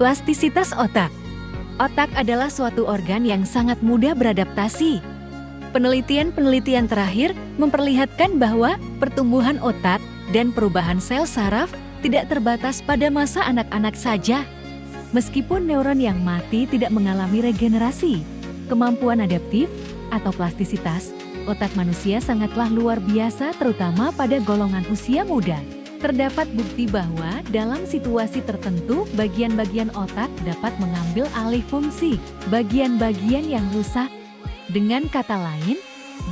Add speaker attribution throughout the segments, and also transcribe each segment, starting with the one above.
Speaker 1: Plastisitas otak. Otak adalah suatu organ yang sangat mudah beradaptasi. Penelitian-penelitian terakhir memperlihatkan bahwa pertumbuhan otak dan perubahan sel saraf tidak terbatas pada masa anak-anak saja. Meskipun neuron yang mati tidak mengalami regenerasi, kemampuan adaptif atau plastisitas otak manusia sangatlah luar biasa, terutama pada golongan usia muda. Terdapat bukti bahwa dalam situasi tertentu, bagian-bagian otak dapat mengambil alih fungsi bagian-bagian yang rusak. Dengan kata lain,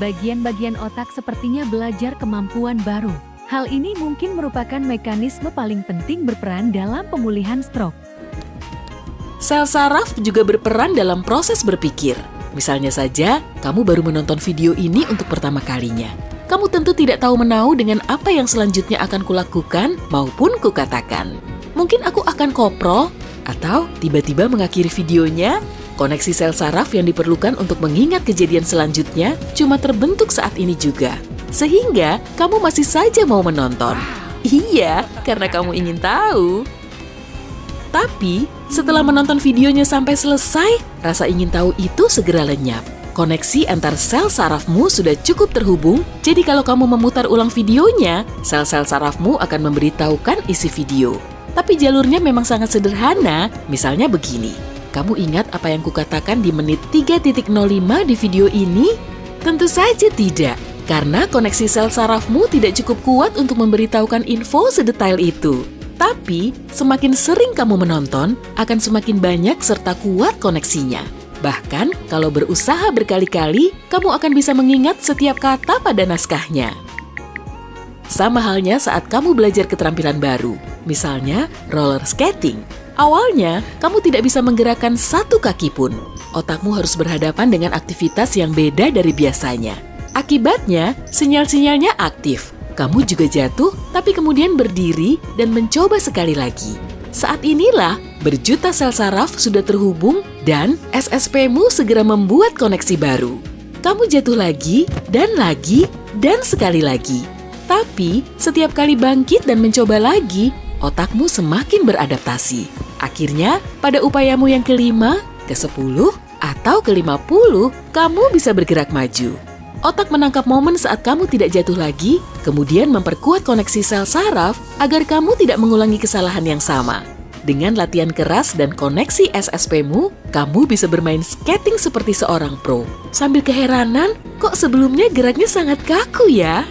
Speaker 1: bagian-bagian otak sepertinya belajar kemampuan baru. Hal ini mungkin merupakan mekanisme paling penting berperan dalam pemulihan stroke.
Speaker 2: Sel saraf juga berperan dalam proses berpikir. Misalnya saja, kamu baru menonton video ini untuk pertama kalinya. Kamu tentu tidak tahu menau dengan apa yang selanjutnya akan kulakukan maupun kukatakan. Mungkin aku akan koprol, atau tiba-tiba mengakhiri videonya. Koneksi sel saraf yang diperlukan untuk mengingat kejadian selanjutnya cuma terbentuk saat ini juga. Sehingga kamu masih saja mau menonton. Iya, karena kamu ingin tahu. Tapi, setelah menonton videonya sampai selesai, rasa ingin tahu itu segera lenyap. Koneksi antar sel sarafmu sudah cukup terhubung, jadi kalau kamu memutar ulang videonya, sel-sel sarafmu akan memberitahukan isi video. Tapi jalurnya memang sangat sederhana, misalnya begini. Kamu ingat apa yang kukatakan di menit 3.05 di video ini? Tentu saja tidak, karena koneksi sel sarafmu tidak cukup kuat untuk memberitahukan info sedetail itu. Tapi, semakin sering kamu menonton, akan semakin banyak serta kuat koneksinya. Bahkan, kalau berusaha berkali-kali, kamu akan bisa mengingat setiap kata pada naskahnya. Sama halnya saat kamu belajar keterampilan baru, misalnya roller skating. Awalnya, kamu tidak bisa menggerakkan satu kaki pun. Otakmu harus berhadapan dengan aktivitas yang beda dari biasanya. Akibatnya, sinyal-sinyalnya aktif. Kamu juga jatuh, tapi kemudian berdiri dan mencoba sekali lagi. Saat inilah, berjuta sel saraf sudah terhubung dan SSP-mu segera membuat koneksi baru. Kamu jatuh lagi, dan sekali lagi. Tapi, setiap kali bangkit dan mencoba lagi, otakmu semakin beradaptasi. Akhirnya, pada upayamu yang ke-5, ke-10, atau ke-50, kamu bisa bergerak maju. Otak menangkap momen saat kamu tidak jatuh lagi, kemudian memperkuat koneksi sel saraf agar kamu tidak mengulangi kesalahan yang sama. Dengan latihan keras dan koneksi SSP-mu, kamu bisa bermain skating seperti seorang pro. Sambil keheranan, kok sebelumnya geraknya sangat kaku ya?